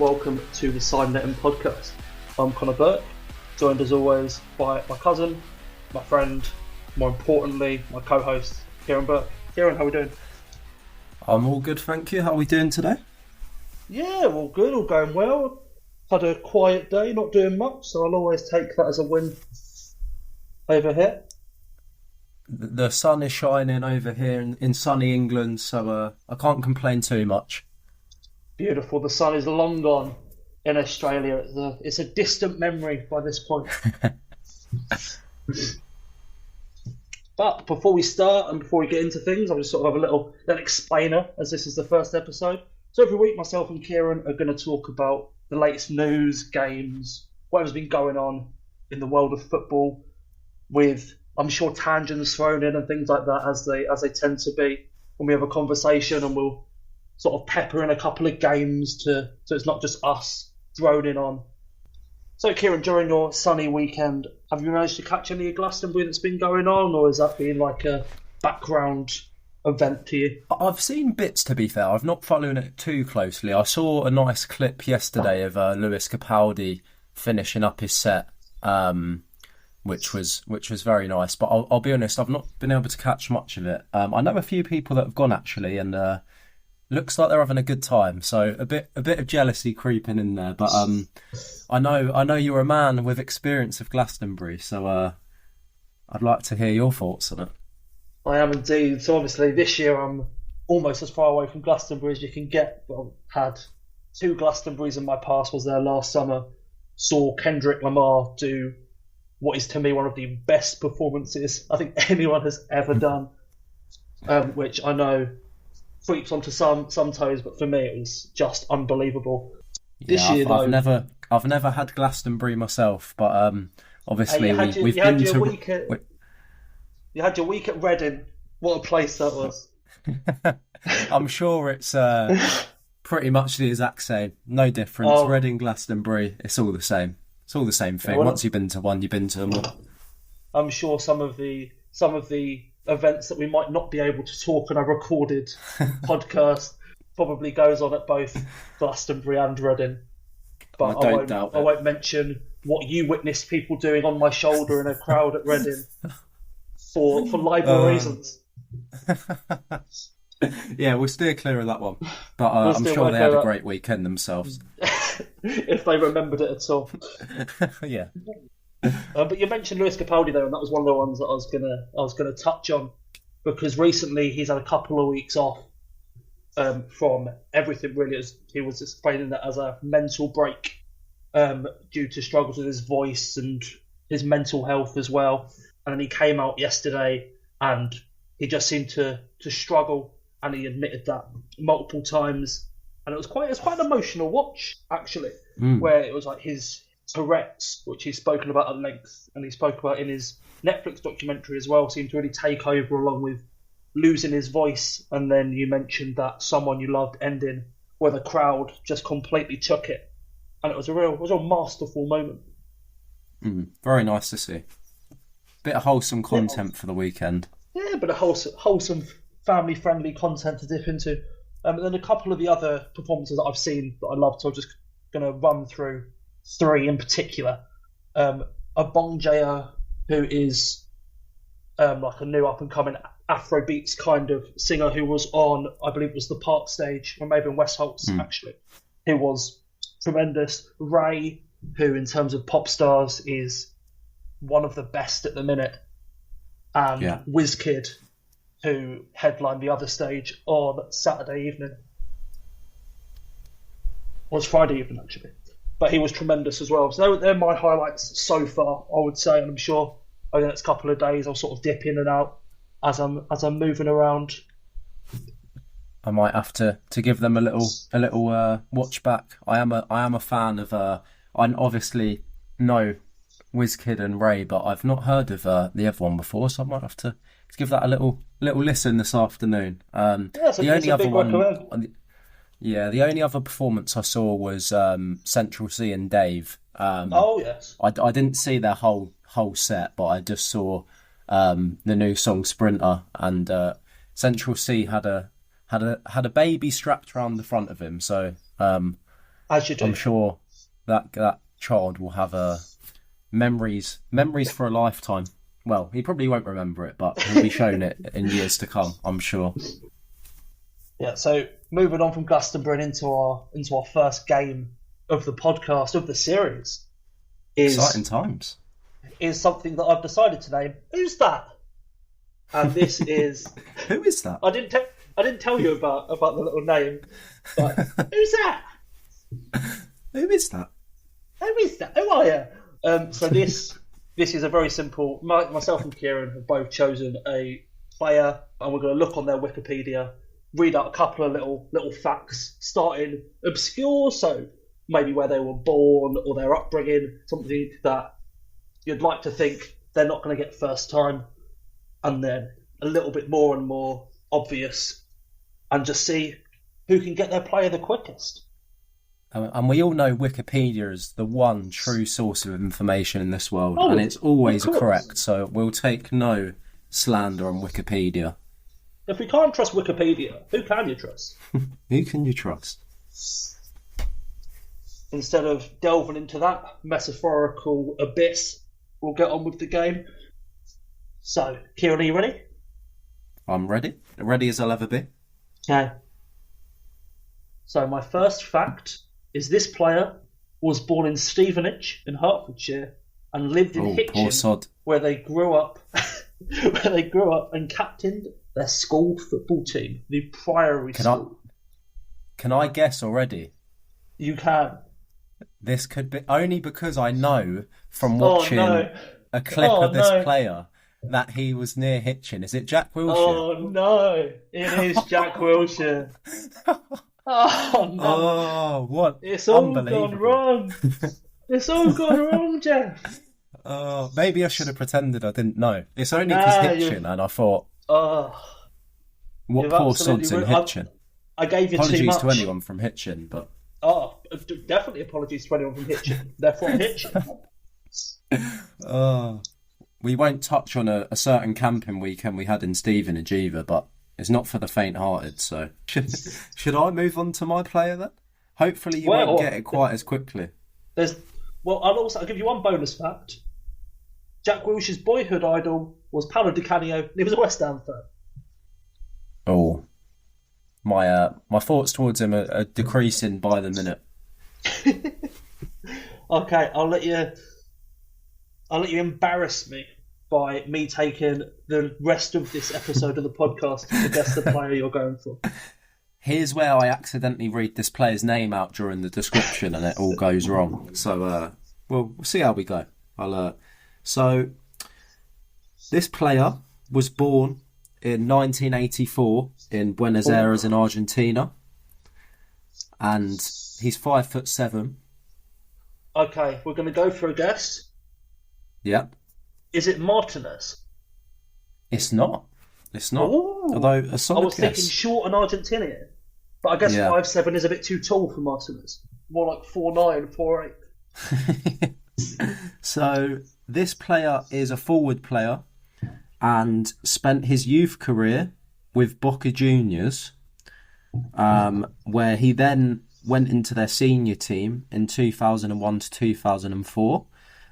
welcome to the Side Netting podcast. I'm Connor Burke, joined as always by my cousin, my friend, more importantly, my co-host, Kieran Burke. Kieran, how are we doing? I'm all good, thank you. How are we doing today? Yeah, all good, all going well. Had a quiet day, not doing much, so I'll always take that as a win over here. The sun is shining over here in sunny England, so I can't complain too much. Beautiful. The sun is long gone in Australia. It's a distant memory by this point. But before we start and before we get into things, I'll just sort of have a little explainer, as this is the first episode. So every week, myself and Kieran are going to talk about the latest news, games, whatever's been going on in the world of football, with, I'm sure, tangents thrown in and things like that, as they tend to be when we have a conversation, and we'll sort of pepper in a couple of games so it's not just us droning on. So, Kieran, during your sunny weekend, have you managed to catch any of Glastonbury that's been going on, or has that been like a background event to you? I've seen bits, to be fair. I've not followed it too closely. I saw a nice clip yesterday of Lewis Capaldi finishing up his set, which was very nice. But I'll be honest, I've not been able to catch much of it. I know a few people that have gone, actually, and looks like they're having a good time. So a bit of jealousy creeping in there. But I know you're a man with experience of Glastonbury, so I'd like to hear your thoughts on it. I am indeed. So obviously this year I'm almost as far away from Glastonbury as you can get. But I've had 2 Glastonburys in my past. Was there last summer. Saw Kendrick Lamar do what is to me one of the best performances I think anyone has ever done, which I know creeps onto some toes, but for me it was just unbelievable. This year, though, I've never had Glastonbury myself, but obviously you had your week at Reading. What a place that was! I'm sure it's pretty much the exact same. No difference. Reading, Glastonbury, it's all the same. It's all the same thing. Once you've been to one, you've been to them all. I'm sure some of the events that we might not be able to talk on a recorded podcast probably goes on at both Glastonbury and Reading. But I won't mention what you witnessed people doing on my shoulder in a crowd at Reading for libel reasons. Yeah, we'll steer clear of that one. But I'm sure they had a great weekend themselves. If they remembered it at all. Yeah. But you mentioned Lewis Capaldi there, and that was one of the ones that I was gonna touch on, because recently he's had a couple of weeks off from everything, really, as he was explaining that as a mental break due to struggles with his voice and his mental health as well. And then he came out yesterday and he just seemed to struggle, and he admitted that multiple times. And it was quite an emotional watch, actually, where it was like his Tourette's, which he's spoken about at length, and he spoke about in his Netflix documentary as well, seemed to really take over, along with losing his voice. And then you mentioned that Someone You Loved ending, where the crowd just completely took it, and it was a real masterful moment. Very nice to see. Bit of wholesome content for the weekend. Yeah, but a wholesome family-friendly content to dip into. And then a couple of the other performances that I've seen that I loved, so I'm just going to run through 3 in particular. Abongjaya, who is like a new up-and-coming Afrobeats kind of singer, who was on, I believe it was the Park stage, or maybe in West Hoytes, actually, who was tremendous. Ray, who in terms of pop stars is one of the best at the minute. And Wizkid, who headlined the other stage on Saturday evening. Well, it's Friday evening, actually. But he was tremendous as well. So they're my highlights so far, I would say. And I'm sure over the next couple of days I'll sort of dip in and out as I'm moving around. I might have to give them a little watch back. I am a fan of. I obviously know Wizkid and Ray, but I've not heard of the other one before, so I might have to give that a little listen this afternoon. The only other performance I saw was Central C and Dave. Yes. I didn't see their whole set, but I just saw the new song Sprinter, and Central C had a baby strapped around the front of him, so As you do. I'm sure that child will have memories for a lifetime. Well, he probably won't remember it, but he'll be shown it in years to come, I'm sure. Yeah, so moving on from Glastonbury into our first game of the podcast, of the series, Exciting times. Is something that I've decided to name. Who's that? And this is... Who is that? I didn't tell you about the little name, but who's that? Who is that? Who is that? Who are you? So this is a very simple... Myself and Kieran have both chosen a player, and we're going to look on their Wikipedia, read out a couple of little facts, starting obscure, so maybe where they were born or their upbringing, something that you'd like to think they're not going to get first time, and then a little bit more and more obvious, and just see who can get their player the quickest. And we all know Wikipedia is the one true source of information in this world, and it's always correct, so we'll take no slander on Wikipedia. If we can't trust Wikipedia, who can you trust? Who can you trust? Instead of delving into that metaphorical abyss, we'll get on with the game. So, Kieran, are you ready? I'm ready. Ready as I'll ever be. Okay. So my first fact is this player was born in Stevenage in Hertfordshire and lived in Hitchin, where they grew up and captained their school football team, the Priory School. Can I guess already? You can. This could be only because I know from watching a clip of this player that he was near Hitchin. Is it Jack Wilshere? Oh no, it is Jack Wilshere. Oh no! Oh, what? It's all gone wrong. It's all gone wrong, Jeff. Oh, maybe I should have pretended I didn't know. It's only because Hitchin, and I thought, what poor sods in Hitchin. I gave you apologies too much. To anyone from Hitchin, but definitely apologies to anyone from Hitchin. They're from Hitchin. We won't touch on a certain camping weekend we had in Stevenage either, but it's not for the faint-hearted, so... Should I move on to my player then? Hopefully you won't get it quite as quickly. I'll give you one bonus fact. Jack Wilshere's boyhood idol was Paolo Di Canio, and he was a West Ham fan. Oh. My thoughts towards him are decreasing by the minute. Okay, I'll let you embarrass me by me taking the rest of this episode of the podcast to guess the player you're going for. Here's where I accidentally read this player's name out during the description and it all goes wrong. So we'll see how we go. So this player was born in 1984 in Buenos Aires in Argentina, and he's 5'7". Okay, we're going to go for a guess. Yep. Is it Martinez? It's not. Ooh. Although a solid I was guess. thinking short and Argentinian, but I guess 5'7" is a bit too tall for Martinez. More like 4'9", 4'8". So this player is a forward player and spent his youth career with Boca Juniors, where he then went into their senior team in 2001 to 2004,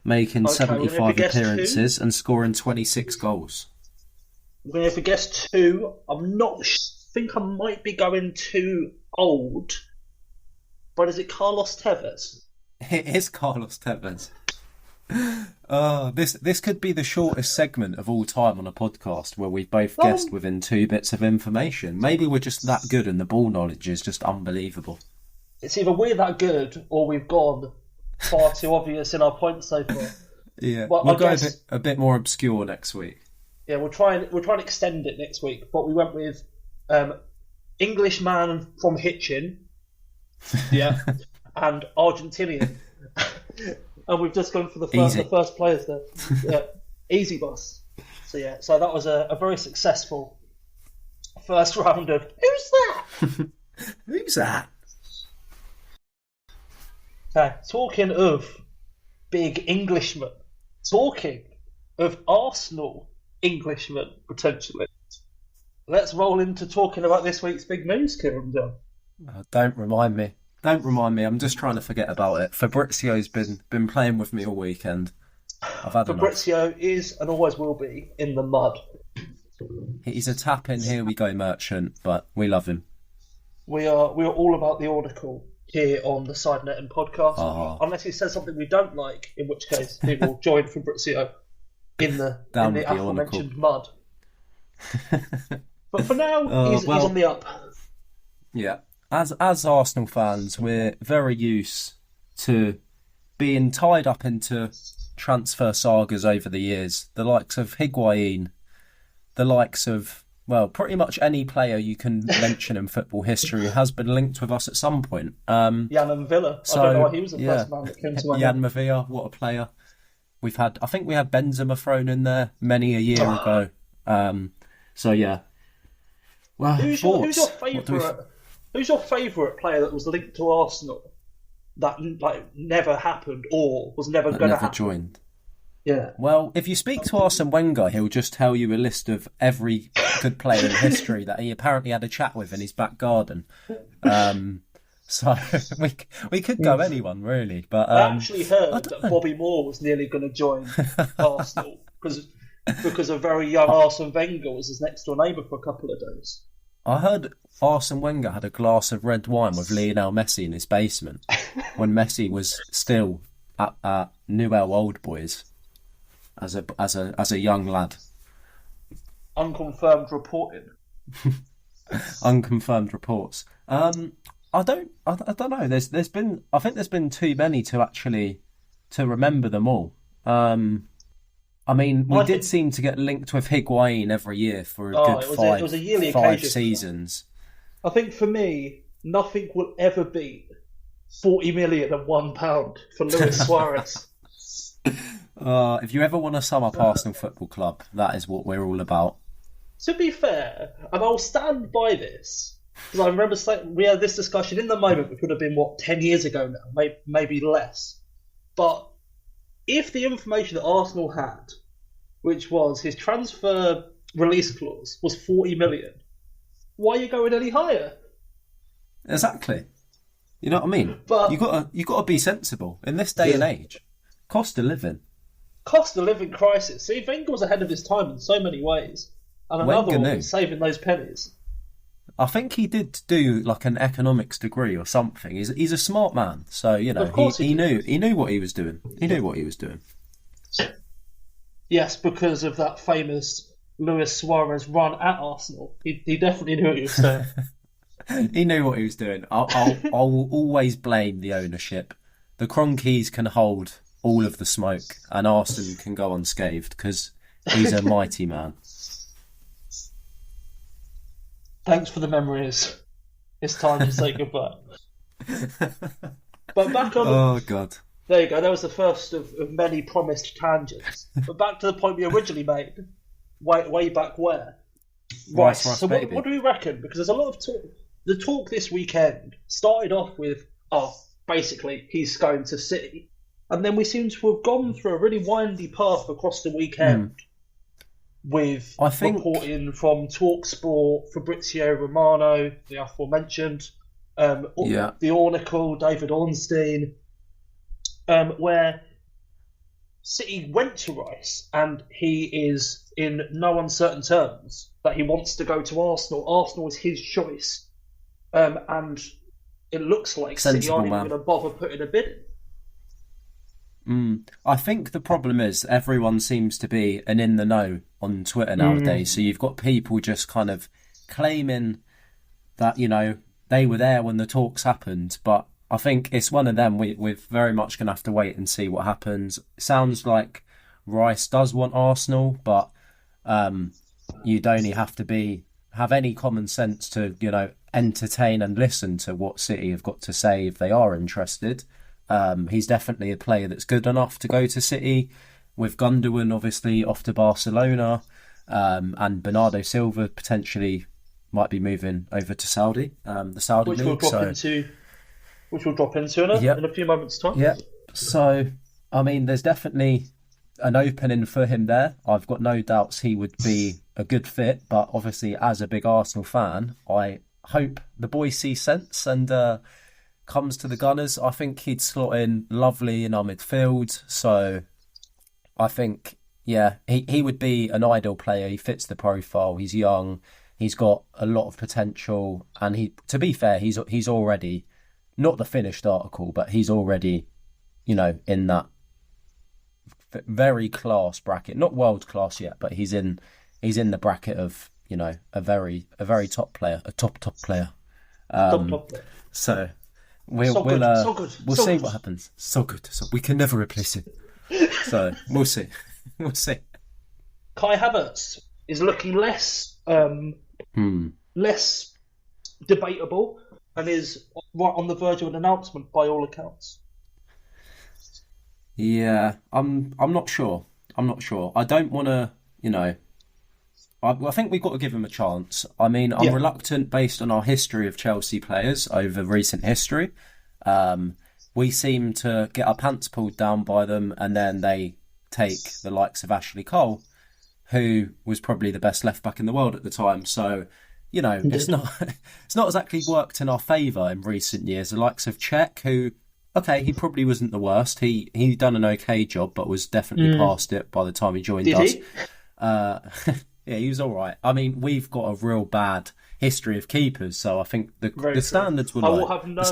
making 75 appearances and scoring 26 goals. We're going to have to guess two. I'm not. Think I might be going too old, but is it Carlos Tevez? It is Carlos Tevez. This could be the shortest segment of all time on a podcast where we've both guessed within 2 bits of information. Maybe we're just that good and the ball knowledge is just unbelievable. It's either we're that good or we've gone far too obvious in our points so far. Yeah, we'll go a bit more obscure next week. Yeah, we'll try and extend it next week. But we went with Englishman from Hitchin, yeah, and Argentinian, and we've just gone for the first players there. Yeah, easy boss. So that was a very successful first round of who's that? Who's that? Okay, talking of big Englishmen, talking of Arsenal Englishmen potentially. Let's roll into talking about this week's big news, Kieran John. Don't remind me. Don't remind me. I'm just trying to forget about it. Fabrizio's been playing with me all weekend. I've had enough. Fabrizio is and always will be in the mud. He's a tap-in, here we go merchant, but we love him. We are all about the article here on the Side Netting podcast. Unless he says something we don't like, in which case he will join Fabrizio in the aforementioned mud. But for now, he's on the up. Yeah. As Arsenal fans, we're very used to being tied up into transfer sagas over the years. The likes of Higuain, the likes of, well, pretty much any player you can mention in football history has been linked with us at some point. Jan Villa. I don't know why he was the first man that came to my Jan Villa, what a player. I think we had Benzema thrown in there many a year ago. So yeah. Well, who's your favourite player that was linked to Arsenal that never happened or was never going to happen? Joined. Yeah. Well, if you speak to Arsene Wenger, he'll just tell you a list of every good player in history that he apparently had a chat with in his back garden. So we could go anyone really, but I actually heard that Bobby Moore was nearly going to join Arsenal because a very young Arsene Wenger was his next door neighbour for a couple of days. I heard Arsene Wenger had a glass of red wine with Lionel Messi in his basement when Messi was still at Newell Old Boys as a young lad. Unconfirmed reporting. Unconfirmed reports. I don't know. There's been too many to remember them all. I mean, we did seem to get linked with Higuain every year for a good five seasons. I think for me, nothing will ever beat £40 million and £1 for Luis Suarez. If you ever want to sum up Arsenal Football Club, that is what we're all about. To be fair, and I'll stand by this, because I remember we had this discussion in the moment, which would have been, 10 years ago now, maybe less. But if the information that Arsenal had, which was his transfer release clause, was 40 million, why are you going any higher? Exactly. You know what I mean? But you got to be sensible in this day and age. Cost of living crisis. See, Wenger was ahead of his time in so many ways, and another one was saving those pennies. I think he did do like an economics degree or something. He's a smart man, so you know he knew what he was doing. He knew what he was doing. Yes, because of that famous Luis Suarez run at Arsenal, he definitely knew what he was doing. He knew what he was doing. I'll always blame the ownership. The Cronkies can hold all of the smoke, and Arsene can go unscathed because he's a mighty man. Thanks for the memories. It's time to say goodbye. But back on. Oh God. There you go. That was the first of many promised tangents. But back to the point we originally made, way back where. Right. So what do we reckon? Because there's a lot of talk. The talk this weekend started off with, basically he's going to City, and then we seem to have gone through a really windy path across the weekend. With reporting from TalkSport, Fabrizio Romano, the aforementioned, the Oracle, David Ornstein, where City went to Rice and he is in no uncertain terms that he wants to go to Arsenal. Arsenal is his choice. And it looks like City aren't even going to bother putting a bid in. I think the problem is everyone seems to be in the know on Twitter nowadays. So you've got people just kind of claiming that, you know, they were there when the talks happened. But I think it's one of them. We're very much going to have to wait and see what happens. It sounds like Rice does want Arsenal, but you'd only have to have any common sense to, you know, entertain and listen to what City have got to say if they are interested. He's definitely a player that's good enough to go to City, with Gundogan obviously off to Barcelona, and Bernardo Silva potentially might be moving over to Saudi, the Saudi league. Which we'll drop into in a few moments' time. Yeah. So, I mean, there's definitely an opening for him there. I've got no doubts he would be a good fit, but obviously as a big Arsenal fan, I hope the boys see sense and comes to the Gunners, I think he'd slot in lovely in our midfield. So I think, yeah, he would be an ideal player. He fits the profile. He's young. He's got a lot of potential. And to be fair, he's already, not the finished article, but he's already, in that very class bracket. Not world class yet, but he's in the bracket of, a very top player, a top player. Top player. So we'll see what happens. So good. So we can never replace it. So we'll see. We'll see. Kai Havertz is looking less debatable and is right on the verge of an announcement by all accounts. Yeah, I'm not sure. I don't want to, I think we've got to give him a chance. I mean, I'm reluctant based on our history of Chelsea players over recent history. We seem to get our pants pulled down by them, and then they take the likes of Ashley Cole, who was probably the best left back in the world at the time. So, it's not exactly worked in our favour in recent years. The likes of Cech, who, okay, he probably wasn't the worst. He done an okay job, but was definitely past it by the time he joined us. He? Yeah, he was all right. I mean, we've got a real bad history of keepers, so I think the standards were low. I will have no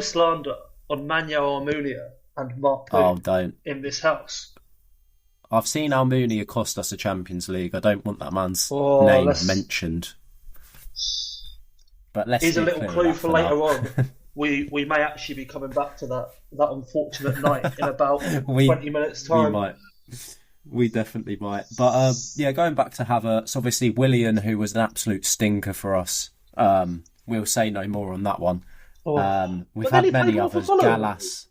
slander on Manya Almunia and Mark don't. in this house. I've seen Almunia cost us a Champions League. I don't want that man's name mentioned. But here's a little clue for later on. We may actually be coming back to that unfortunate night in about 20 minutes' time. We might. We definitely might. But going back to Havertz, obviously Willian, who was an absolute stinker for us. We'll say no more on that one. We've had many others. Gallas.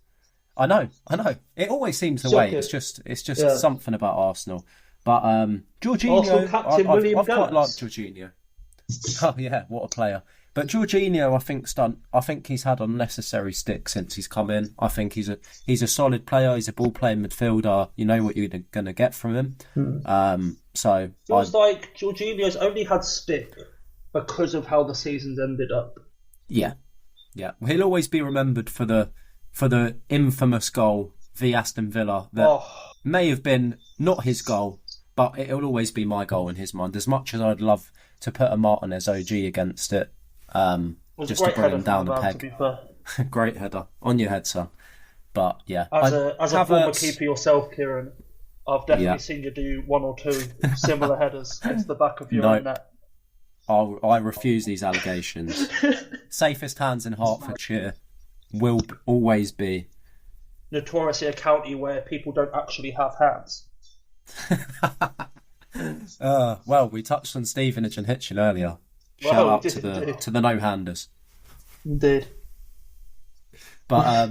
I know. It always seems the way. It's just something about Arsenal. But Jorginho, I've quite liked Jorginho. Oh yeah, what a player. But Jorginho, I think he's had unnecessary stick since he's come in. I think he's a solid player. He's a ball playing midfielder. You know what you're going to get from him. So feels like Jorginho's only had stick because of how the season's ended up. Yeah. He'll always be remembered for the infamous goal via Aston Villa that may have been not his goal, but it'll always be my goal in his mind. As much as I'd love to put a Martinez OG against it. Just to bring him down the peg. Great header on your head, son. But yeah, as a former keeper yourself, Kieran, I've definitely seen you do one or two similar headers into the back of your own net. I refuse these allegations. Safest hands in Hertfordshire will always be. Notoriously a county where people don't actually have hands. Well, we touched on Stevenage and Hitchin earlier. Shout out to the no-handers. Indeed. But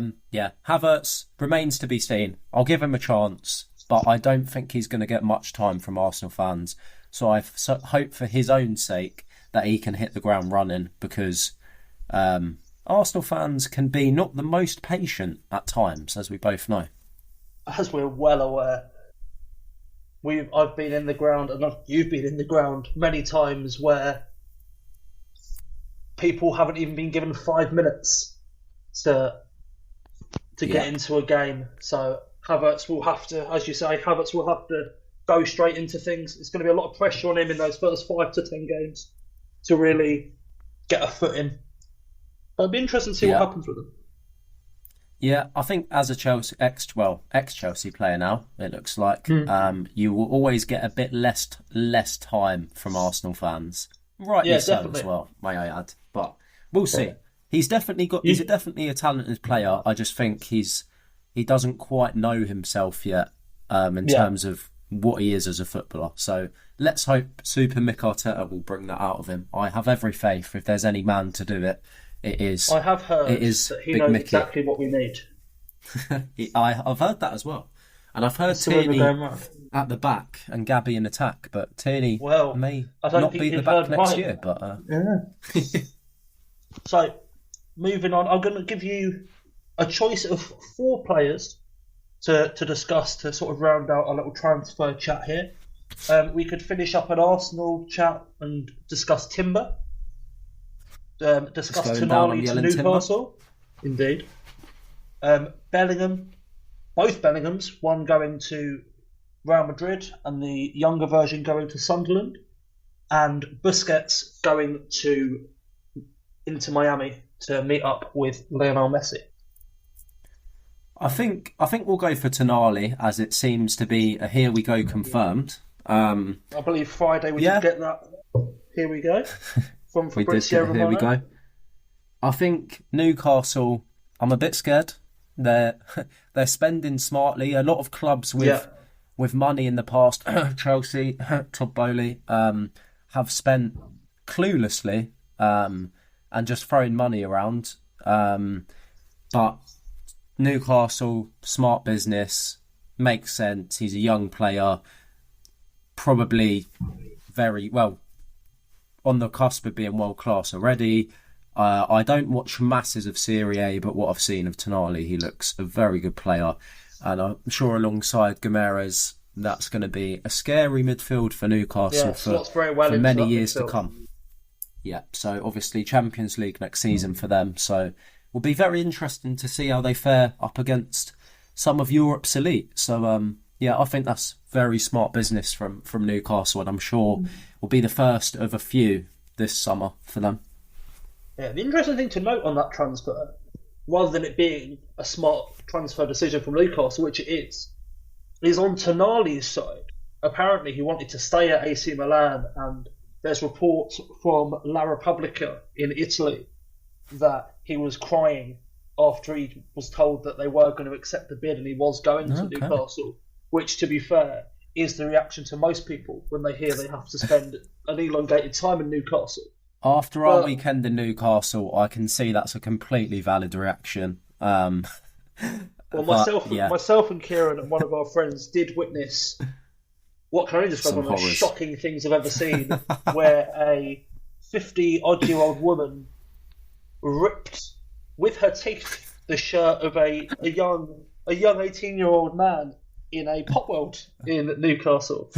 Havertz remains to be seen. I'll give him a chance, but I don't think he's going to get much time from Arsenal fans. So I hope for his own sake that he can hit the ground running, because Arsenal fans can be not the most patient at times, as we both know. As we're well aware. I've been in the ground, and you've been in the ground many times where people haven't even been given 5 minutes to get into a game. So Havertz will have to, as you say, go straight into things. It's going to be a lot of pressure on him in those first 5 to 10 games to really get a foot in. But it'll be interesting to see what happens with him. Yeah, I think as a ex-Chelsea player now, it looks like you will always get a bit less time from Arsenal fans. Rightly so definitely. As well, may I add. But we'll see. He's definitely a talented player. I just think he doesn't quite know himself yet in terms of what he is as a footballer. So let's hope Super Mick Arteta will bring that out of him. I have every faith. If there's any man to do it, it is. I have heard that he knows exactly what we need. I've heard that as well. And I've heard Tierney at the back and Gabby in attack, but Tierney may not be at the back next year. But So, moving on, I'm going to give you a choice of 4 players to discuss to sort of round out a little transfer chat here. We could finish up an Arsenal chat and discuss Timber. Discuss Tonali to Newcastle. Indeed. Bellingham, both Bellinghams, one going to Real Madrid and the younger version going to Sunderland, and Busquets going to Inter Miami to meet up with Lionel Messi. I think we'll go for Tonali, as it seems to be a here we go confirmed. I believe Friday we did get that. Here we go from Fabrizio Romano. Here we go. I think Newcastle. I'm a bit scared. They're spending smartly. A lot of clubs with money in the past, Chelsea, Todd Bowley, have spent cluelessly and just throwing money around. But Newcastle, smart business, makes sense. He's a young player, probably very well on the cusp of being world class already. I don't watch masses of Serie A, but what I've seen of Tonali, he looks a very good player. And I'm sure alongside Guimaraes, that's going to be a scary midfield for Newcastle for many years to come. Yeah, so obviously Champions League next season for them. So will be very interesting to see how they fare up against some of Europe's elite. So yeah, I think that's very smart business from Newcastle, and I'm sure will be the first of a few this summer for them. Yeah, the interesting thing to note on that transfer, rather than it being a smart transfer decision from Newcastle, which it is on Tonali's side. Apparently he wanted to stay at AC Milan, and there's reports from La Repubblica in Italy that he was crying after he was told that they were going to accept the bid and he was going to Newcastle, which, to be fair, is the reaction to most people when they hear they have to spend an elongated time in Newcastle. After our weekend in Newcastle, I can see that's a completely valid reaction. Well, myself and Kieran and one of our friends did witness what can only describe one of the most shocking things I've ever seen, where a 50-odd-year-old woman ripped with her teeth the shirt of a young 18-year-old man in a pop world in Newcastle.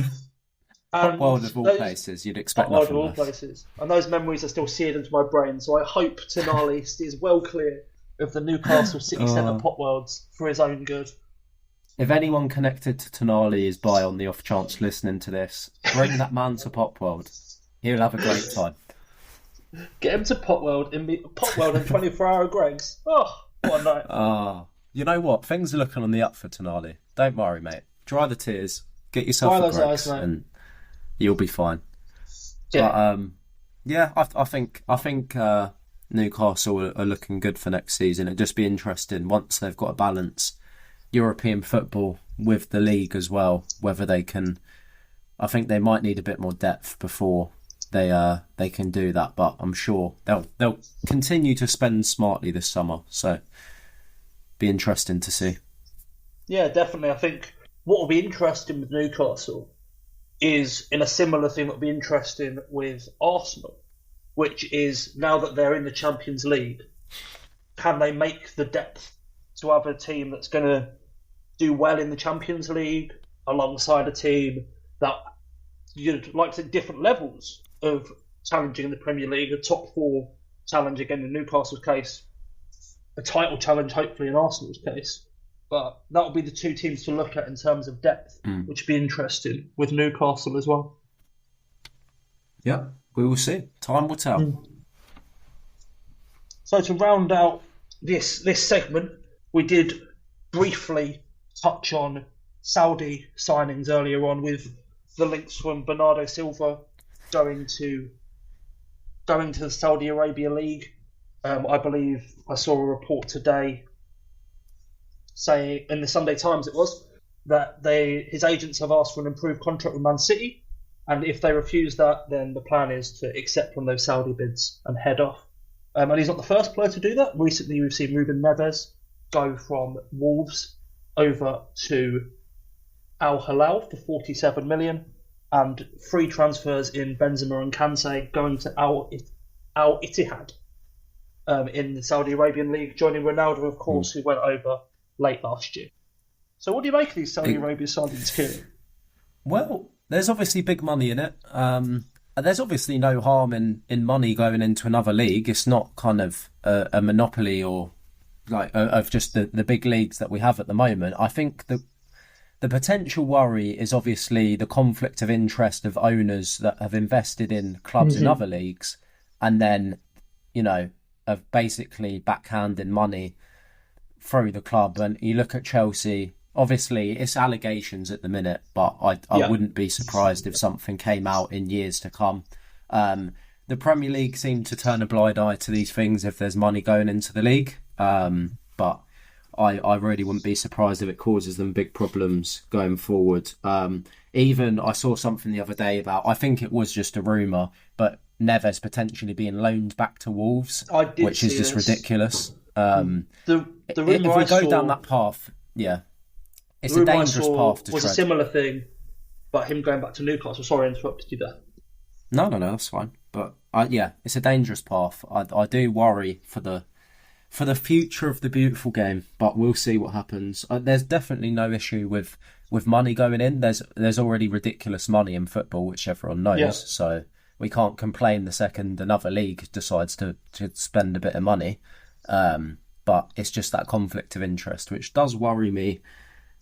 Pop world of all places, you'd expect nothing less. Places. And those memories are still seared into my brain, so I hope Tonali steers well clear of the Newcastle City Centre pop worlds for his own good. If anyone connected to Tonali is by on the off chance listening to this, bring that man to Pop World. He'll have a great time. Get him to Pop World and 24-hour Greg's. Oh, what a night. You know what? Things are looking on the up for Tonali. Don't worry, mate. Dry the tears. Get yourself a Greg's and you'll be fine. Yeah. But, yeah, I think Newcastle are looking good for next season. It'd just be interesting once they've got a balance European football with the league as well, whether they can. I think they might need a bit more depth before they can do that, but I'm sure they'll continue to spend smartly this summer, so be interesting to see. Yeah, definitely. I think what will be interesting with Newcastle is in a similar thing that will be interesting with Arsenal, which is now that they're in the Champions League, can they make the depth to have a team that's going to do well in the Champions League alongside a team that you'd like to different levels of challenging in the Premier League, a top four challenge again in Newcastle's case, a title challenge hopefully in Arsenal's case. But that will be the two teams to look at in terms of depth, which would be interesting with Newcastle as well. Yeah, we will see. Time will tell. So to round out this segment, we did briefly touch on Saudi signings earlier on with the links from Bernardo Silva going to the Saudi Arabia League. I believe I saw a report today saying, in the Sunday Times it was, that his agents have asked for an improved contract with Man City, and if they refuse that, then the plan is to accept one of those Saudi bids and head off. And he's not the first player to do that. Recently we've seen Ruben Neves go from Wolves over to Al Hilal for 47 million, and free transfers in Benzema and Kante going to Al Ittihad in the Saudi Arabian League, joining Ronaldo, of course, who went over late last year. So what do you make of these Saudi Arabia signings, Kieran? Well, there's obviously big money in it. There's obviously no harm in money going into another league. It's not kind of a monopoly or of just the big leagues that we have at the moment. I think the potential worry is obviously the conflict of interest of owners that have invested in clubs in other leagues, and then, of basically backhanding money through the club. And you look at Chelsea, obviously it's allegations at the minute, but I wouldn't be surprised if something came out in years to come. The Premier League seemed to turn a blind eye to these things if there's money going into the league. But I really wouldn't be surprised if it causes them big problems going forward. Even I saw something the other day about, I think it was just a rumour, but Neves potentially being loaned back to Wolves, which is just ridiculous. The if we go down that path, it's a dangerous path to tread. Was a similar thing, but him going back to Newcastle. Sorry, I interrupted you there. No, that's fine. But it's a dangerous path. I do worry for the future of the beautiful game, but we'll see what happens. There's definitely no issue with money going in. There's already ridiculous money in football, which everyone knows. So we can't complain the second another league decides to spend a bit of money. But it's just that conflict of interest, which does worry me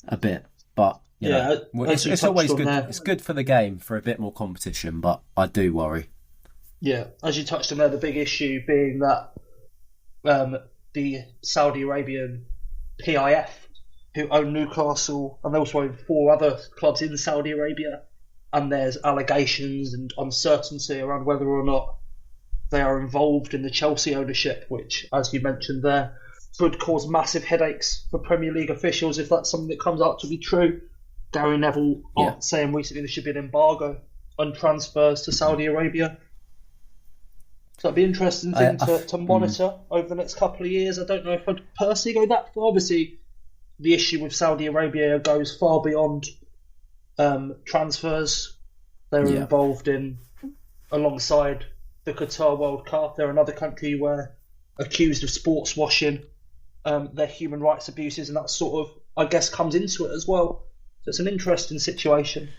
a bit. But it's always good. It's good for the game for a bit more competition, but I do worry. Yeah, as you touched on there, the big issue being that the Saudi Arabian PIF, who own Newcastle, and they also own 4 other clubs in Saudi Arabia, and there's allegations and uncertainty around whether or not they are involved in the Chelsea ownership, which, as you mentioned there, could cause massive headaches for Premier League officials if that's something that comes out to be true. Gary Neville saying recently there should be an embargo on transfers to Saudi Arabia. So that'd be an interesting thing to monitor over the next couple of years. I don't know if I'd personally go that far. Obviously, the issue with Saudi Arabia goes far beyond transfers. They're involved in, alongside the Qatar World Cup, they're another country where accused of sports washing their human rights abuses, and that sort of, I guess, comes into it as well. So it's an interesting situation.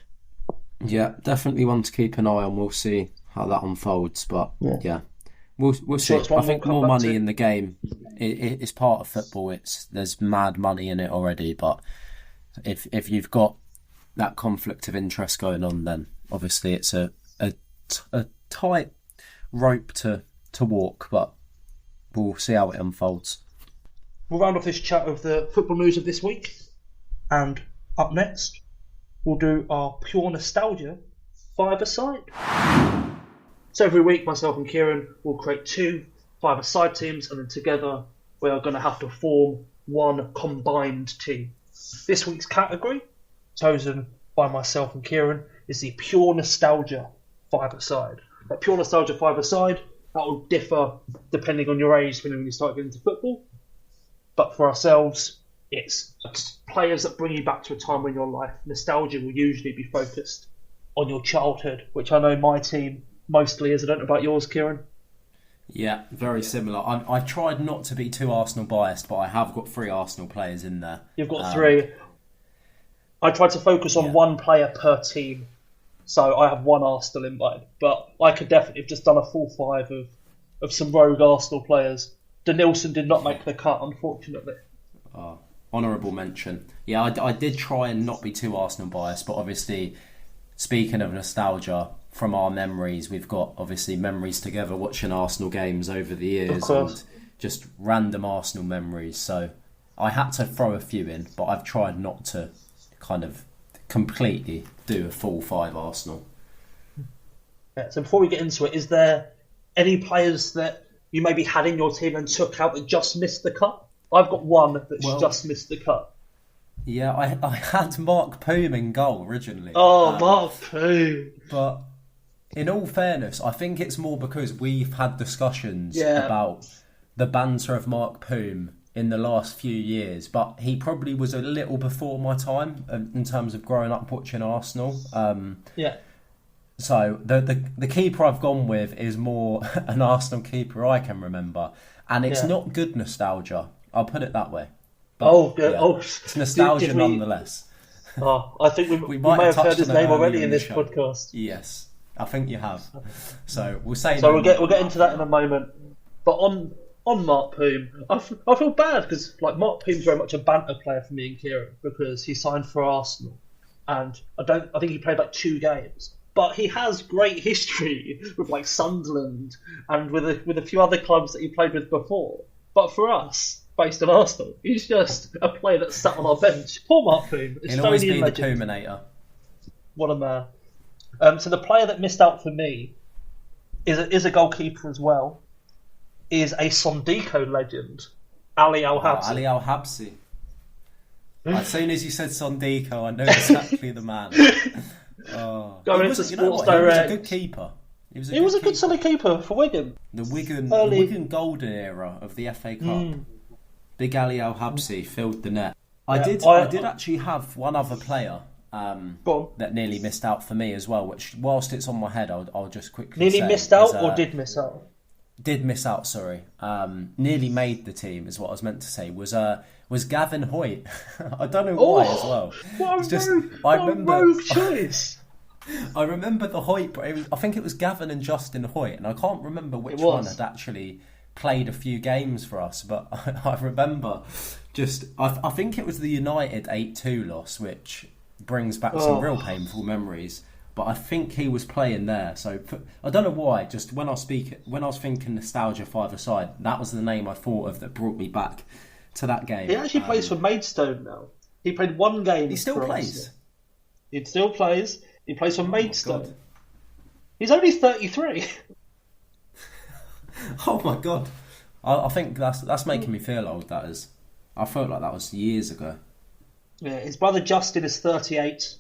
Yeah, definitely one to keep an eye on. We'll see how that unfolds, but we'll see. I think more money in the game. It's part of football. There's mad money in it already, but if you've got that conflict of interest going on, then obviously it's a tight rope to walk, but we'll see how it unfolds. We'll round off this chat of the football news of this week, and up next we'll do our pure nostalgia 5-a-side. So every week myself and Kieran will create 2 5-a-side teams, and then together we are going to have to form one combined team. This week's category, chosen by myself and Kieran, is the pure nostalgia 5-a-side. That pure nostalgia 5-a-side, that will differ depending on your age when you start getting into football. But for ourselves, it's players that bring you back to a time in your life. Nostalgia will usually be focused on your childhood, which I know my team mostly is. I don't know about yours, Kieran. Yeah, very similar. I've tried not to be too Arsenal biased, but I have got 3 Arsenal players in there. You've got 3. I tried to focus on one player per team, so I have 1 Arsenal in mind. But I could definitely have just done a full 5 of some rogue Arsenal players. Denilson did not make the cut, unfortunately. Honourable mention. Yeah, I did try and not be too Arsenal biased, but obviously, speaking of nostalgia, from our memories, we've got obviously memories together watching Arsenal games over the years, and just random Arsenal memories. So I had to throw a few in, but I've tried not to kind of completely do a full 5 Arsenal. Yeah, so before we get into it, is there any players that you maybe had in your team and took out that just missed the cut? I've got one that's just missed the cut. Yeah, I had Mark Poom in goal originally. Mark Poom. But in all fairness, I think it's more because we've had discussions about the banter of Mark Poom in the last few years, but he probably was a little before my time in terms of growing up watching Arsenal. So the keeper I've gone with is more an Arsenal keeper I can remember, and it's not good nostalgia. I'll put it that way. But, it's nostalgia nonetheless. I think we may have heard his name already in this podcast. Yes, I think you have. So we'll say. So we'll get into that in a moment. But on on Mark Poom, I feel bad because like Mark Poom's very much a banter player for me and Kieran because he signed for Arsenal, and I think he played like 2 games, but he has great history with like Sunderland and with a few other clubs that he played with before. But for us, based on Arsenal, he's just a player that sat on our bench. Poor Mark Poom. He'll always be the Poominator. What a man. So the player that missed out for me is a goalkeeper as well. Is a Sondiko legend, Ali Al-Habsi. Ali Al-Habsi. As soon as you said Sondiko, I know exactly the man. Going into Sports Direct. He was a good keeper. He was a good solid keeper for Wigan. The Wigan golden era of the FA Cup. Big Ali Al-Habsi filled the net. I did actually have one other player that nearly missed out for me as well, which whilst it's on my head, I'll just quickly say. Nearly missed out or did miss out? Did miss out, sorry. Nearly made the team is what I was meant to say. Was Gavin Hoyte. I don't know why as well. What a rogue choice. I remember the Hoyte, but I think it was Gavin and Justin Hoyte, and I can't remember which one had actually played a few games for us, but I remember I think it was the United 8-2 loss, which brings back some real painful memories. But I think he was playing there, so I don't know why. Just when I was thinking nostalgia five-a-side, that was the name I thought of that brought me back to that game. He actually plays for Maidstone now. He played 1 game. He still plays. He still plays. He plays for Maidstone. He's only 33. Oh my god! I think that's making me feel old. That is. I felt like that was years ago. Yeah, his brother Justin is 38.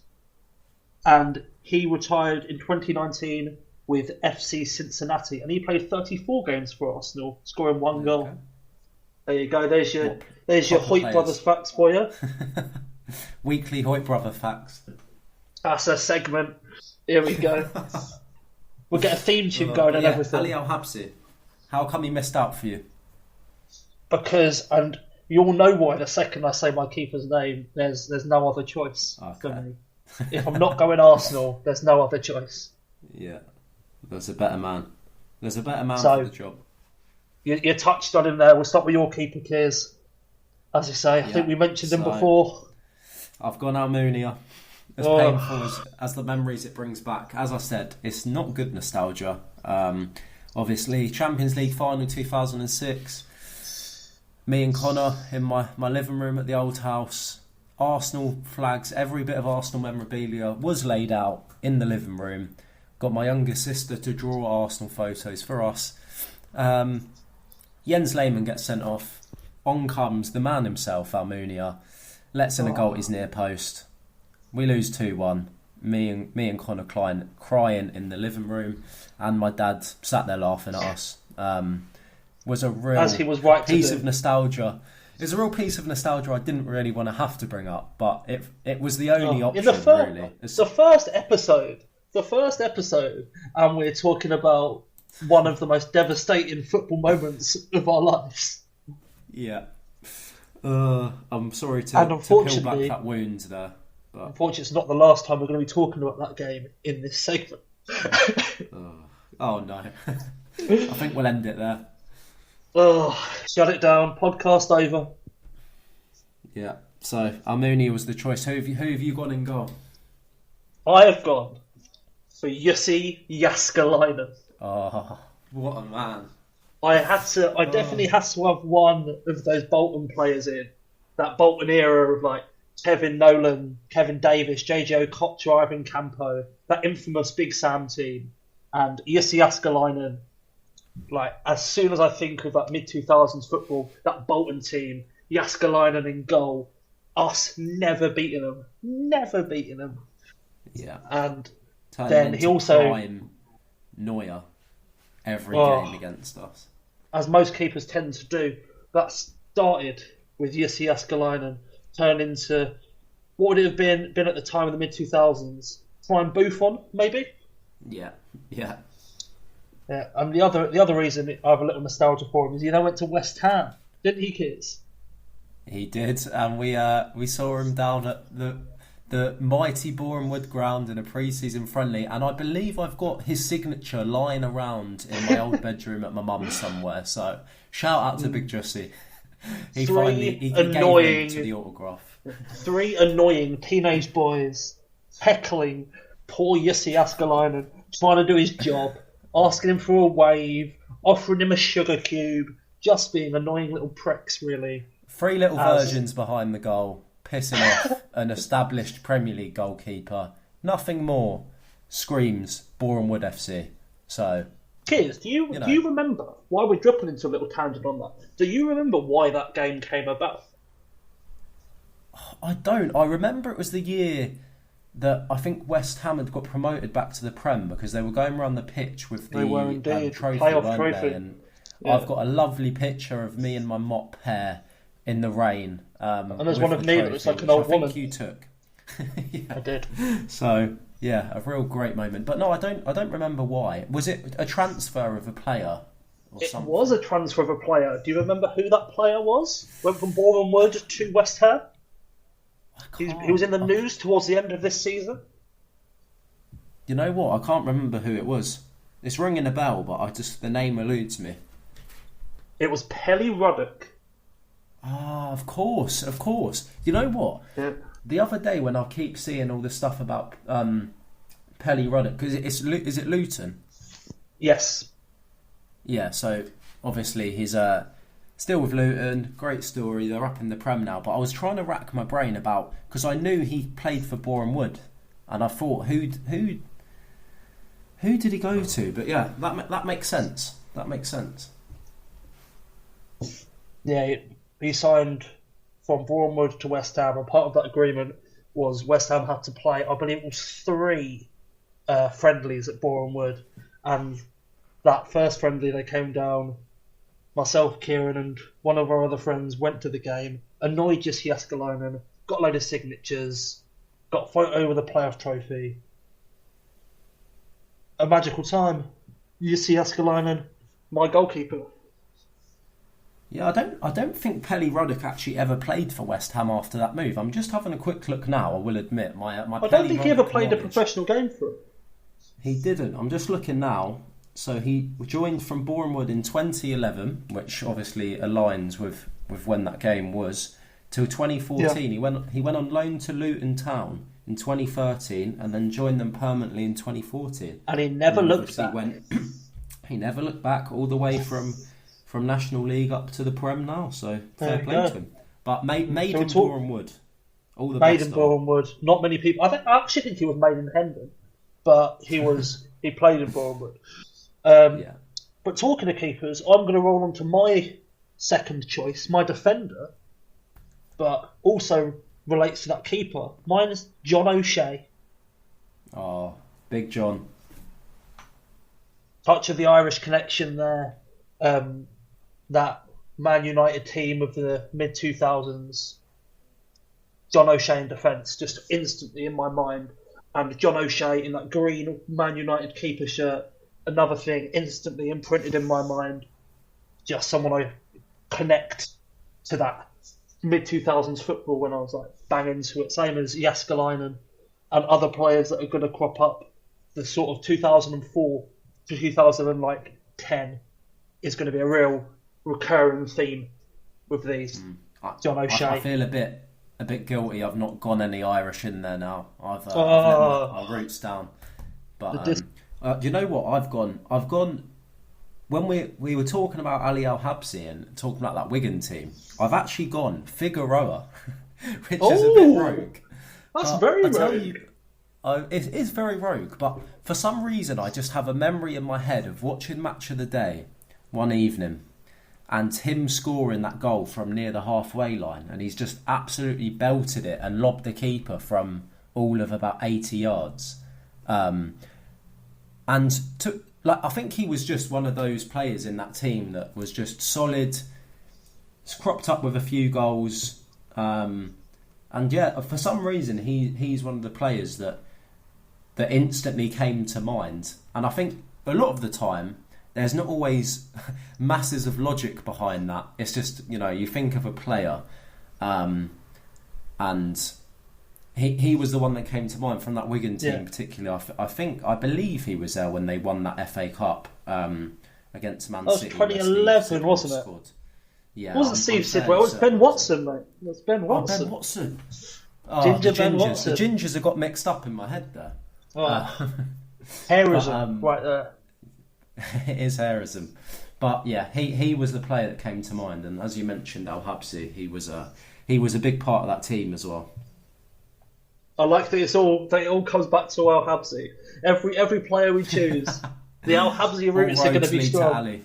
And he retired in 2019 with FC Cincinnati, and he played 34 games for Arsenal, scoring 1 goal. Okay. There you go. There's your Hoyte brothers facts for you. Weekly Hoyte brother facts. That's a segment. Here we go. We'll get a theme tune going and everything. Ali Al-Habsi. How come he missed out for you? Because, and you'll know why the second I say my keeper's name. There's no other choice for me. If I'm not going Arsenal, there's no other choice. Yeah, there's a better man. There's a better man for the job. You touched on him there. We'll start with your keeper, Kears. As you say, I think we mentioned him before. I've gone Almunia. As painful as the memories it brings back. As I said, it's not good nostalgia. Obviously, Champions League final 2006. Me and Connor in my living room at the old house. Arsenal flags, every bit of Arsenal memorabilia was laid out in the living room. Got my younger sister to draw Arsenal photos for us. Jens Lehmann gets sent off. On comes the man himself, Almunia. Lets in a goal at his near post. We lose 2-1. Me and Connor crying in the living room, and my dad sat there laughing at us. Was a real As he was right piece of nostalgia. It was a real piece of nostalgia I didn't really want to have to bring up, but it was the only option, really. The first episode, and we're talking about one of the most devastating football moments of our lives. Yeah. I'm sorry to peel back that wound there. But... Unfortunately, it's not the last time we're going to be talking about that game in this segment. Oh, no. I think we'll end it there. Shut it down. Podcast over. Yeah. So Almunia was the choice. Who have you gone in goal? I have gone for Jussi Jääskeläinen. Oh, what a man! I definitely had to have one of those Bolton players in that Bolton era of like Kevin Nolan, Kevin Davis, JJ Okocha, Ivan Campo, that infamous Big Sam team, and Jussi Jääskeläinen. Like, as soon as I think of that mid-2000s football, that Bolton team, Jääskeläinen in goal, us never beating them. Yeah. And then he also... prime Neuer every game against us. As most keepers tend to do. That started with Jussi Jääskeläinen, turned into... What would it have been at the time of the mid-2000s? Prime Buffon, maybe? Yeah. Yeah, and the other reason I have a little nostalgia for him is went to West Ham, didn't he, kids? He did, and we saw him down at the the mighty Boreham Wood ground in a pre-season friendly, and I believe I've got his signature lying around in my old bedroom at my mum's somewhere. So shout out to Big Jussie. He gave in to the autograph. 3 annoying teenage boys heckling poor Jussi Jääskeläinen, trying to do his job, asking him for a wave, offering him a sugar cube, just being annoying little pricks, really. 3 little virgins behind the goal, pissing off an established Premier League goalkeeper. Nothing more. Screams Boreham Wood FC. So, Kids, do you remember, while we're dropping into a little tangent on that, do you remember why that game came about? I don't. I remember it was the year that I think West Ham had got promoted back to the Prem because they were going around the pitch with the trophy, weren't they? And I've got a lovely picture of me and my mop hair in the rain. And there's one of me that looks like an old woman. I think you took. I did. So yeah, a real great moment. But no, I don't remember why. Was it a transfer of a player? It was a transfer of a player. Do you remember who that player was? Went from Boreham Wood to West Ham. He was in the news towards the end of this season. You know what? I can't remember who it was. It's ringing a bell, but the name eludes me. It was Pelly Ruddock. Ah, of course. You know what? Yeah. The other day when I keep seeing all this stuff about Pelly Ruddock, because is it Luton? Yes. Yeah, so obviously he's still with Luton. Great story. They're up in the Prem now. But I was trying to rack my brain about, because I knew he played for Boreham Wood, and I thought who did he go to? But yeah, that makes sense. That makes sense. Yeah, he signed from Boreham Wood to West Ham, and part of that agreement was West Ham had to play, I believe it was 3 friendlies at Boreham Wood, and that first friendly they came down. Myself, Kieran, and one of our other friends went to the game, annoyed Jussi Jääskeläinen, got a load of signatures, got a photo with a playoff trophy. A magical time. Jussi Jääskeläinen, my goalkeeper. Yeah, I don't think Pelly Ruddock actually ever played for West Ham after that move. I'm just having a quick look now, I will admit. I don't think he ever played a professional game for him. He didn't. I'm just looking now. So he joined from Boreham Wood in 2011, which obviously aligns with when that game was, till 2014. Yeah. He went on loan to Luton Town in 2013 and then joined them permanently in 2014. And he never looked back. He never looked back all the way from National League up to the Prem now. So fair play to him. But made in Boreham Wood. All the made in Boreham Wood. Not many people. I actually think he was made in Hendon, but he played in Boreham Wood. But talking of keepers, I'm going to roll on to my second choice, my defender, but also relates to that keeper. Mine is John O'Shea. Oh, Big John. Touch of the Irish connection there. That Man United team of the mid-2000s. John O'Shea in defence, just instantly in my mind. And John O'Shea in that green Man United keeper shirt. Another thing instantly imprinted in my mind, just someone I connect to that mid-2000s football when I was like bang into it. Same as Jääskeläinen and other players that are going to crop up. The sort of 2004 to 2010 is going to be a real recurring theme with these. John O'Shea. I feel a bit guilty. I've not gone any Irish in there now. I've let my roots down. But you know what? I've gone. When we were talking about Ali Al Habsi and talking about that Wigan team, I've actually gone Figueroa, which is a bit rogue. That's very rogue. It is very rogue, but for some reason I just have a memory in my head of watching Match of the Day one evening and him scoring that goal from near the halfway line, and he's just absolutely belted it and lobbed the keeper from all of about 80 yards. I think he was just one of those players in that team that was just solid. It's cropped up with a few goals, and yeah, for some reason he's one of the players that instantly came to mind. And I think a lot of the time there's not always masses of logic behind that. It's just, you think of a player, and He was the one that came to mind from that Wigan team, Yeah. particularly. I believe he was there when they won that FA Cup against Man That was City. 2011, wasn't it? Scored. Yeah, It wasn't Steve Sidwell. It was Ben Watson, mate. It was Ben Watson. Ben Watson. Oh, Ginger the Ben gingers. Watson. The gingers have got mixed up in my head there. Oh, hairism right there. It is hairism. But yeah, he was the player that came to mind, and as you mentioned, Al Habsi, he was a big part of that team as well. I like that it all comes back to Al Habsi. Every player we choose, the Al Habsi roots are going to be strong.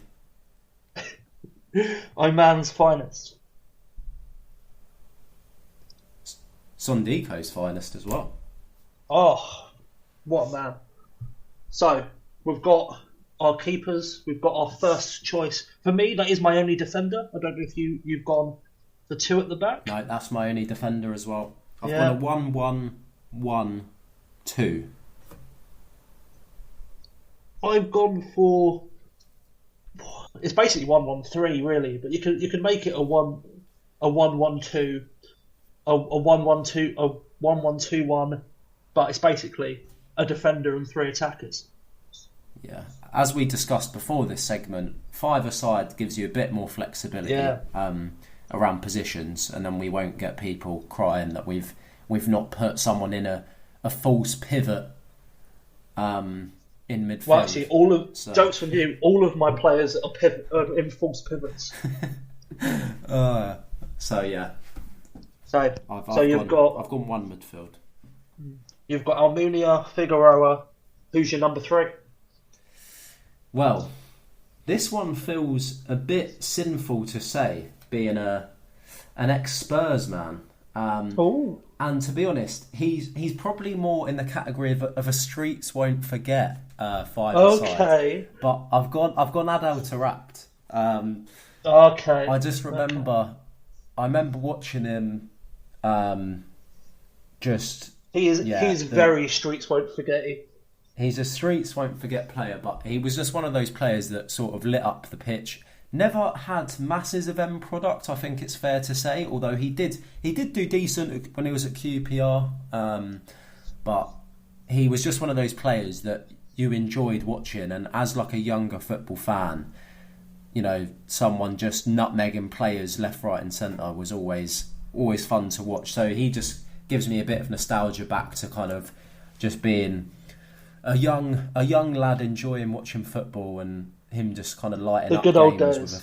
Oman's finest. Sondiko's finest as well. Oh, what a man. So, we've got our keepers, we've got our first choice. For me, that is my only defender. I don't know if you've gone for two at the back. No, that's my only defender as well. I've Yeah. gone a 1-1-1-2. I've gone for... It's basically 1-1-3, really, but you could make it a 1-1-2, a 1-1-2, a 1-1-2-1, but it's basically a defender and three attackers. Yeah, as we discussed before this segment, five-a-side gives you a bit more flexibility around positions, and then we won't get people crying that we've not put someone in a false pivot in midfield. Well, actually, jokes from you. All of my players are in false pivots. So yeah. I've gone one midfield. You've got Almunia, Figueroa. Who's your number 3? Well, this one feels a bit sinful to say, being an ex-Spurs man. And to be honest, he's probably more in the category of a streets won't forget five-a-side. Okay. But I've gone Adel Taarabt. Okay. I just remember, I remember watching him. He's very streets won't forget. He's a streets won't forget player, but he was just one of those players that sort of lit up the pitch. Never had masses of end product, I think it's fair to say. Although he did do decent when he was at QPR, but he was just one of those players that you enjoyed watching. And as like a younger football fan, you know, someone just nutmegging players left, right, and centre was always fun to watch. So he just gives me a bit of nostalgia back to kind of just being a young lad enjoying watching football, and him just kind of lighting up games with a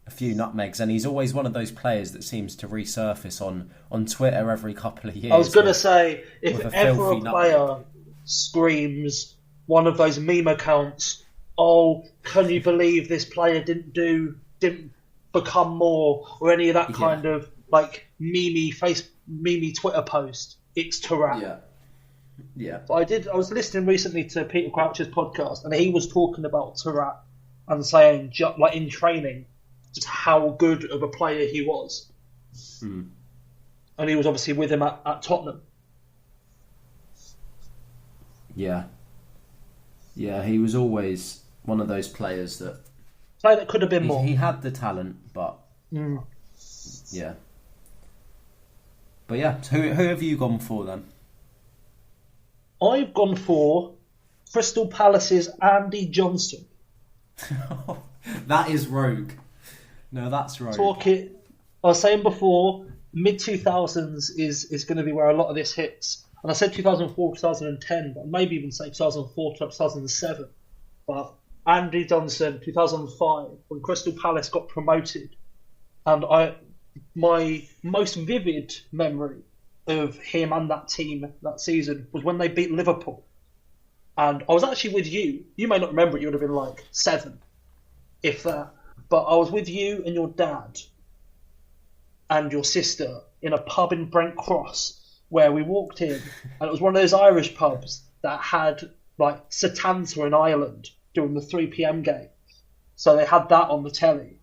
few nutmegs. And he's always one of those players that seems to resurface on Twitter every couple of years. I was going to say, if ever a player screams one of those meme accounts, "Oh, can you believe this player didn't become more," or any of that kind of like meme Twitter post, it's Taarabt. Yeah. But I was listening recently to Peter Crouch's podcast, and he was talking about Taarabt and saying, like in training, just how good of a player he was. And he was obviously with him at Tottenham. Yeah, he was always one of those players that Could have been more. He had the talent, but yeah. But yeah, who have you gone for then? I've gone for Crystal Palace's Andy Johnson. That is rogue. No, that's rogue. I was saying before, mid-2000s is going to be where a lot of this hits. And I said 2004, 2010, but maybe even say 2004 to 2007. But Andy Johnson, 2005, when Crystal Palace got promoted. And my most vivid memory of him and that team that season was when they beat Liverpool. And I was actually with you. You may not remember it, you would have been like 7, if that. But I was with you and your dad and your sister in a pub in Brent Cross where we walked in, and it was one of those Irish pubs that had like Setanta in Ireland during the 3 p.m. game. So they had that on the telly.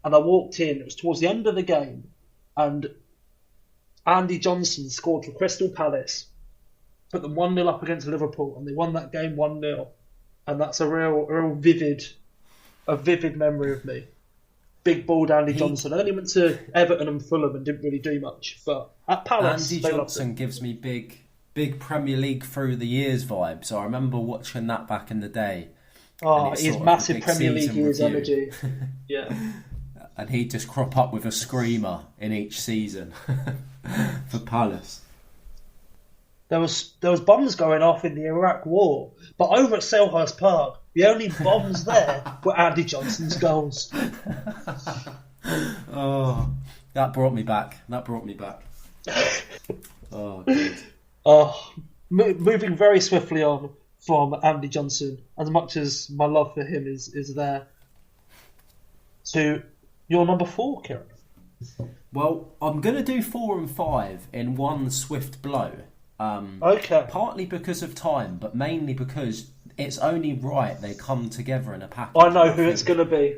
And I walked in, it was towards the end of the game, and Andy Johnson scored for Crystal Palace, put them 1-0 up against Liverpool, and they won that game 1-0. And that's a real vivid memory of me. big bald Andy Johnson. I only went to Everton and Fulham and didn't really do much. But at Palace, Andy Johnson gives me big Premier League through the years vibes. I remember watching that back in the day. Oh, his massive Premier League years energy. Yeah. And he'd just crop up with a screamer in each season for Palace. There was bombs going off in the Iraq War, but over at Selhurst Park, the only bombs there were Andy Johnson's goals. Oh, that brought me back. Oh, good. Moving very swiftly on from Andy Johnson, as much as my love for him is there, to your number 4, Kieran. Well, I'm going to do 4 and 5 in one swift blow. Okay. Partly because of time, but mainly because it's only right they come together in a package. I know who it's going to be.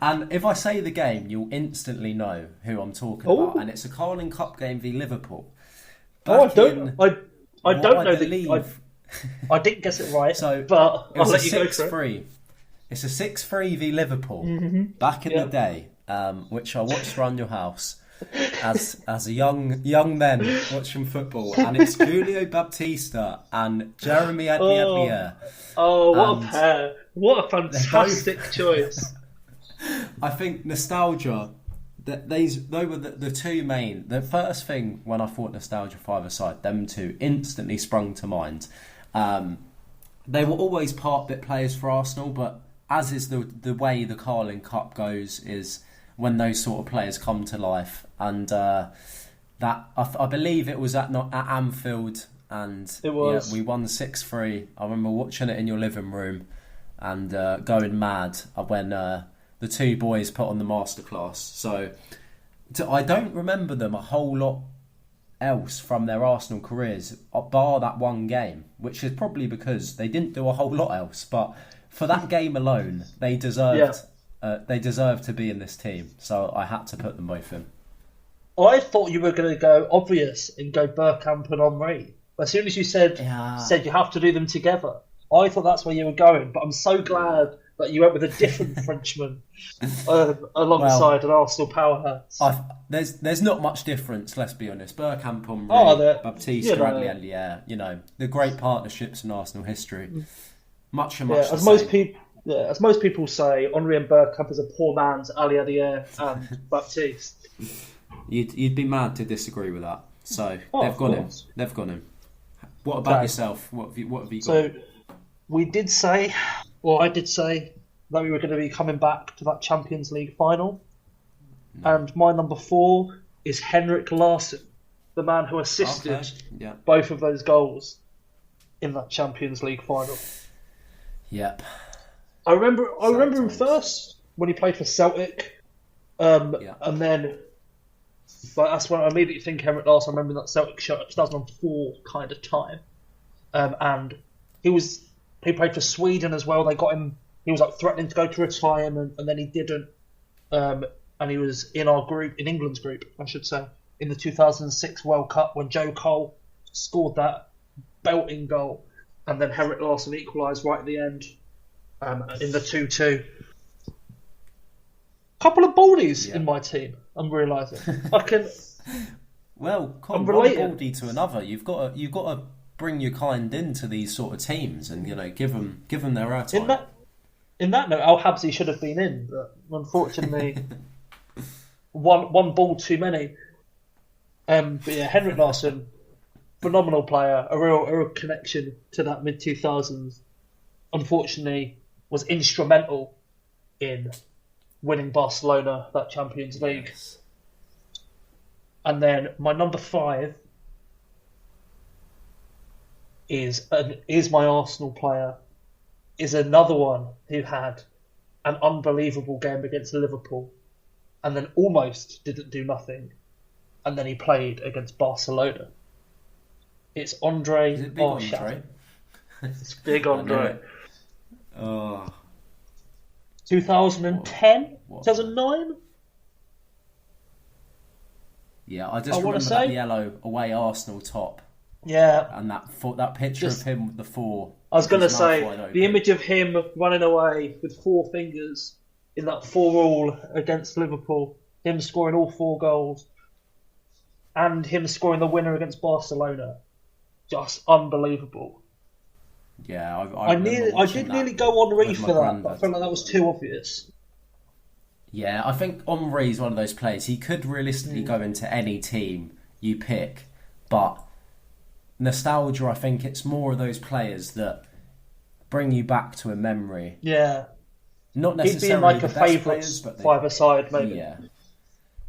And if I say the game, you'll instantly know who I'm talking about. And it's a Carling Cup game v Liverpool. I don't know. I didn't guess it right, but I'll let you go for it. It's a 6-3 v Liverpool back in the day, which I watched around your house as a young men watching football, and it's Julio Baptista and Jeremy Adlier. Oh, what a pair! What a fantastic choice! I think nostalgia. They were the two main. The first thing when I thought nostalgia five-a-side, them two instantly sprung to mind. They were always part-bit players for Arsenal, but as is the way the Carling Cup goes, is when those sort of players come to life. And that I believe it was at Anfield, and it was. Yeah, we won 6-3. I remember watching it in your living room and going mad when the two boys put on the masterclass. So I don't remember them a whole lot else from their Arsenal careers, bar that one game, which is probably because they didn't do a whole lot else. But for that game alone, they deserved to be in this team. So I had to put them both in. I thought you were going to go obvious and go Bergkamp and Henry. As soon as you said you have to do them together, I thought that's where you were going. But I'm so glad that you went with a different Frenchman alongside an Arsenal powerhouse. There's not much difference, let's be honest. Bergkamp, Henry, Baptiste, Adlier, the great partnerships in Arsenal history. Much the same. As most people say, Henry and Bergkamp is a poor man's Ali Adlier and Baptiste. You'd be mad to disagree with that. So they've gone in. What about yourself? What have you got? So I did say that we were going to be coming back to that Champions League final. No. And my number 4 is Henrik Larsson, the man who assisted both of those goals in that Champions League final. Yep. I remember him first when he played for Celtic, and then that's when I immediately think Henrik Larsson. I remember that Celtic shirt at 2004 kind of time, and he played for Sweden as well. They got him. He was threatening to go to retirement, and then he didn't. And he was in our group, in England's group, I should say, in the 2006 World Cup when Joe Cole scored that belting goal, and then Henrik Larsson equalised right at the end in the 2-2. Couple of baldies in my team. I'm realising I can. Well, one baldy to another. You've got to bring your kind into these sort of teams, and give them their airtime. In that note, Al Habsi should have been in, but unfortunately, one ball too many. But yeah, Henrik Larsson, phenomenal player, a real connection to that mid 2000s. Unfortunately, was instrumental in winning Barcelona that Champions League. Yes. And then my number 5 is my Arsenal player. Is another one who had an unbelievable game against Liverpool and then almost didn't do nothing, and then he played against Barcelona. It's Andre Arshavin. It's big Andre. 2010? 2009? Yeah, I just remember that yellow away Arsenal top. Yeah. And that picture of him with the 4. I was going to say, the image of him running away with 4 fingers in that 4-4 against Liverpool, him scoring all 4 goals, and him scoring the winner against Barcelona. Just unbelievable. Yeah, I did nearly go Henri for that, granddad. but I felt like that was too obvious. Yeah, I think Henri is one of those players. He could realistically go into any team you pick, but nostalgia, I think it's more of those players that bring you back to a memory. Yeah. Not He'd be in necessarily like the a best favourite players, but five-a-side, maybe. yeah.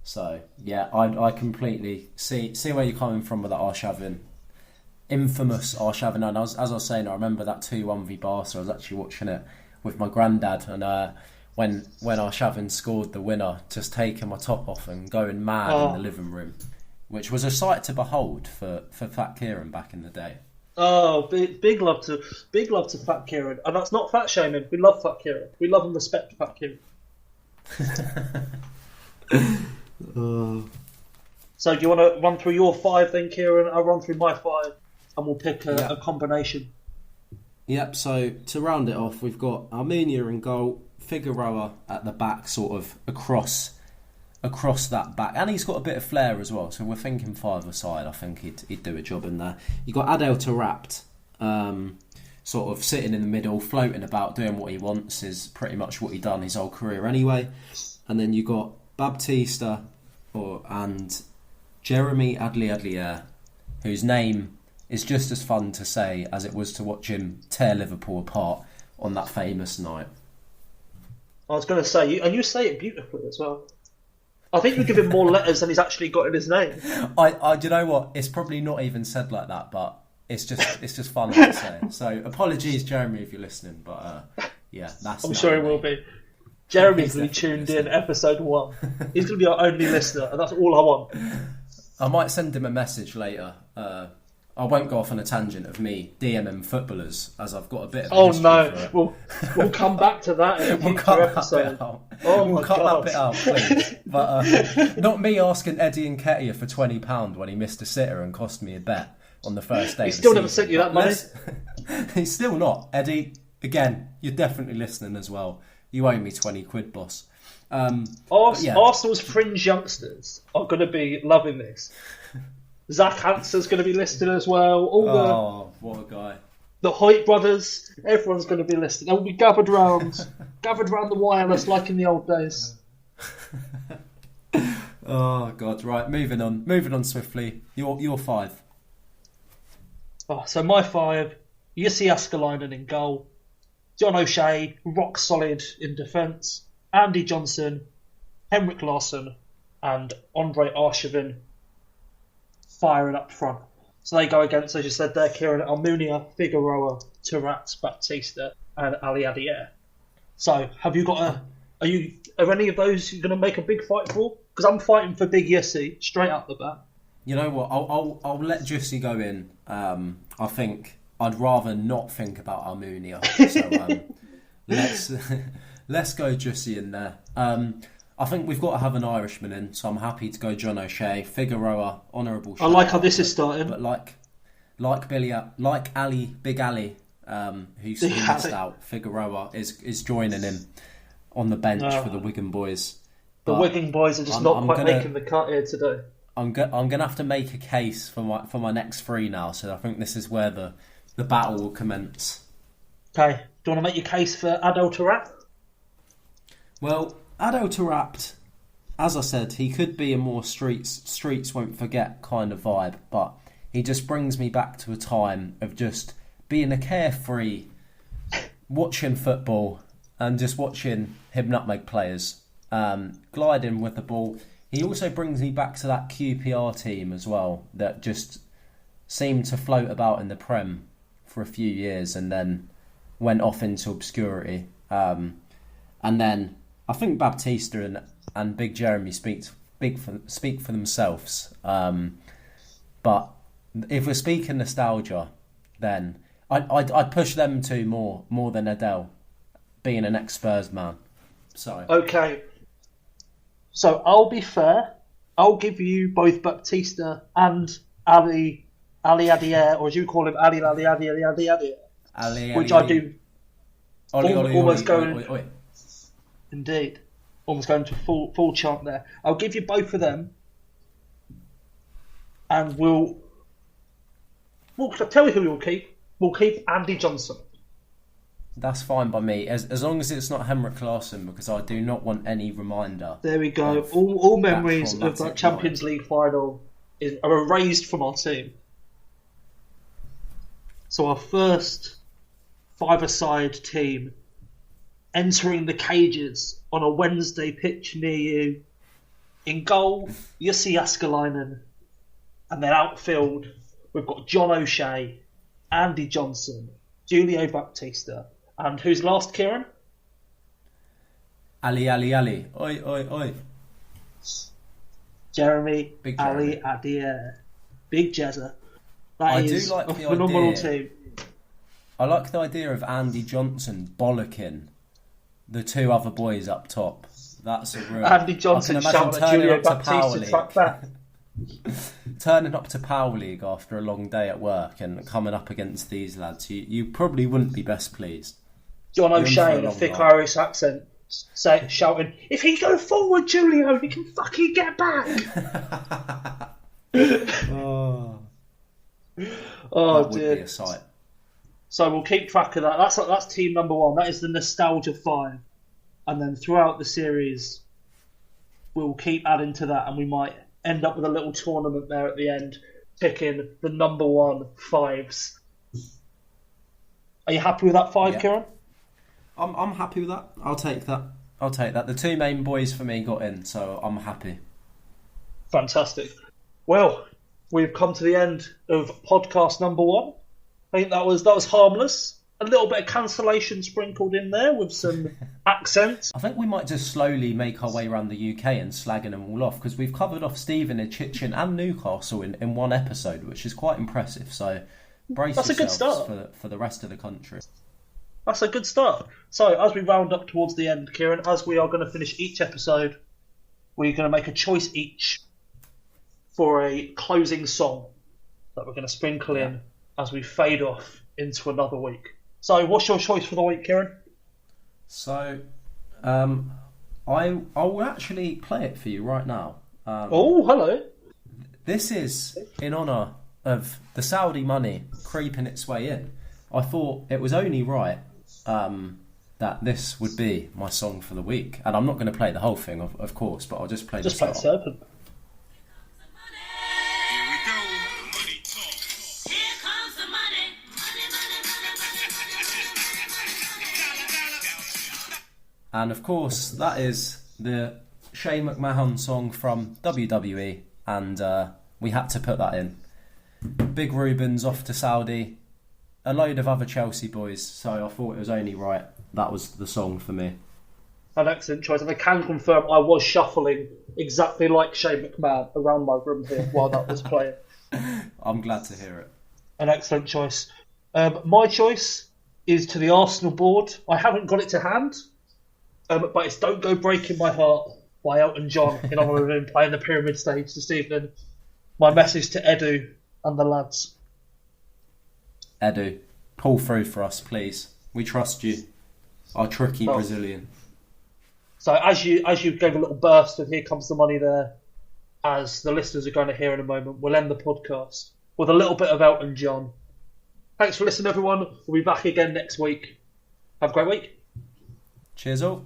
So yeah, I completely see where you're coming from with that Arshavin, infamous Arshavin. And as I was saying, I remember that 2-1 v Barca. I was actually watching it with my granddad, and when Arshavin scored the winner, just taking my top off and going mad in the living room, which was a sight to behold for Fat Kieran back in the day. Oh, big love to Fat Kieran, and that's not fat shaming. We love Fat Kieran. We love and respect Fat Kieran. So do you want to run through your 5 then, Kieran? I'll run through my 5, and we'll pick a combination. Yep. So to round it off, we've got Armenia in goal, Figueroa at the back, sort of across that back, and he's got a bit of flair as well. So we're thinking 5-a-side. I think he'd do a job in there. You got Adel Taarabt, sort of sitting in the middle, floating about, doing what he wants. Is pretty much what he done his whole career anyway. And then you got Baptista and Jeremy Adli, whose name is just as fun to say as it was to watch him tear Liverpool apart on that famous night. I was going to say, and you say it beautifully as well. I think you give him more letters than he's actually got in his name. Do you know what? It's probably not even said like that, but it's just fun to say. So apologies, Jeremy, if you're listening, but yeah, that's. I'm sure he will be. Jeremy's going to be tuned in episode 1. He's going to be our only listener, and that's all I want. I might send him a message later. I won't go off on a tangent of me DMing footballers, as I've got a bit of. Oh no, we'll come back to that in a future episode. We'll cut that bit out, please. But not me asking Eddie Nketiah for £20 when he missed a sitter and cost me a bet on the first day. He still never sent you that money. He's still not. Eddie, again, you're definitely listening as well. You owe me 20 quid, boss. Arsenal's fringe youngsters are going to be loving this. Zach Hansen's going to be listed as well. What a guy. The Hoyte brothers, everyone's going to be listed. They'll be gathered round the wireless like in the old days. Oh, God. Right, moving on swiftly. Your 5. So my 5, Jussi Askelainen in goal. John O'Shea, rock solid in defence. Andy Johnson, Henrik Larsson, and Andre Arshavin firing up front. So they go against, as you said there, Kieran, Almunia, Figueroa, Taarabt, Baptista, and Ali Adier. So have you got are any of those you're going to make a big fight for? Because I'm fighting for Big Jussi straight up the bat. You know what? I'll let Jussi go in. I think I'd rather not think about Almunia. So let's go Jussi in there. I think we've got to have an Irishman in, so I'm happy to go John O'Shea, Figueroa, honourable. I like how this is starting, but like Big Ali, who's missed out. Figueroa is joining him on the bench for the Wigan boys. The Wigan boys are just not quite making the cut here today. I'm gonna have to make a case for my next 3 now, so I think this is where the battle will commence. Okay, do you want to make your case for Adel Taarabt? Well, Adel Taarabt, as I said, he could be a more streets won't forget kind of vibe, but he just brings me back to a time of just being a carefree, watching football and just watching him nutmeg players, gliding with the ball. He also brings me back to that QPR team as well that just seemed to float about in the Prem for a few years and then went off into obscurity. And then I think Baptista and Big Jeremy speak for themselves. But if we're speaking nostalgia, then I'd push them two more than Adele, being an ex-Spurs man. So okay. So I'll be fair. I'll give you both Baptista and Ali Adier, or as you call him, Ali Adier, which I do almost going. Indeed. Almost going to full chant there. I'll give you both of them, and we'll tell you who we'll keep. We'll keep Andy Johnson. That's fine by me, as long as it's not Henrik Larsson, because I do not want any reminder. There we go. All memories of that Champions League final are erased from our team. So our first five-a-side team entering the cages on a Wednesday pitch near you. In goal, Jussi Jääskeläinen. And then outfield, we've got John O'Shea, Andy Johnson, Julio Baptista. And who's last, Kieran? Ali. Oi, oi, oi. Jeremy Ali Adair. Big Jezza. That is like a phenomenal team. I like the idea of Andy Johnson bollocking the two other boys up top. That's a real... Andy Johnson shouting at Julio Baptista to track back. Turning up to Power League after a long day at work and coming up against these lads, you probably wouldn't be best pleased. John O'Shea in a thick Irish accent shouting, "If he go forward, Julio, he can fucking get back." That would dear. Be a sight. So we'll keep track of that. That's team number one. That is the Nostalgia 5. And then throughout the series, we'll keep adding to that, and we might end up with a little tournament there at the end, picking the number 1 5s. Are you happy with that 5, Kieran? I'm happy with that. I'll take that. The two main boys for me got in, so I'm happy. Fantastic. Well, we've come to the end of podcast number 1. I think that was harmless. A little bit of cancellation sprinkled in there with some accents. I think we might just slowly make our way around the UK and slagging them all off, because we've covered off Stevenage, Hitchin and Newcastle in one episode, which is quite impressive. So brace yourselves a good start for the rest of the country. That's a good start. So as we round up towards the end, Kieran, as we are going to finish each episode, we're going to make a choice each for a closing song that we're going to sprinkle in as we fade off into another week. So what's your choice for the week, Kieran? So I will actually play it for you right now. Hello. This is in honour of the Saudi money creeping its way in. I thought it was only right that this would be my song for the week. And I'm not going to play the whole thing, of course, but I'll just play the start. Just play Serpent. And of course, that is the Shane McMahon song from WWE, and we had to put that in. Big Rubens off to Saudi, a load of other Chelsea boys, so I thought it was only right. That was the song for me. An excellent choice, and I can confirm I was shuffling exactly like Shane McMahon around my room here while that was playing. I'm glad to hear it. An excellent choice. My choice is to the Arsenal board. I haven't got it to hand. But it's Don't Go Breaking My Heart by Elton John in honour of him playing the Pyramid Stage this evening. My message to Edu and the lads. Edu, pull through for us, please. We trust you. Our tricky Brazilian. So as you gave a little burst of Here Comes the Money there, as the listeners are going to hear in a moment, we'll end the podcast with a little bit of Elton John. Thanks for listening, everyone. We'll be back again next week. Have a great week. Cheers all.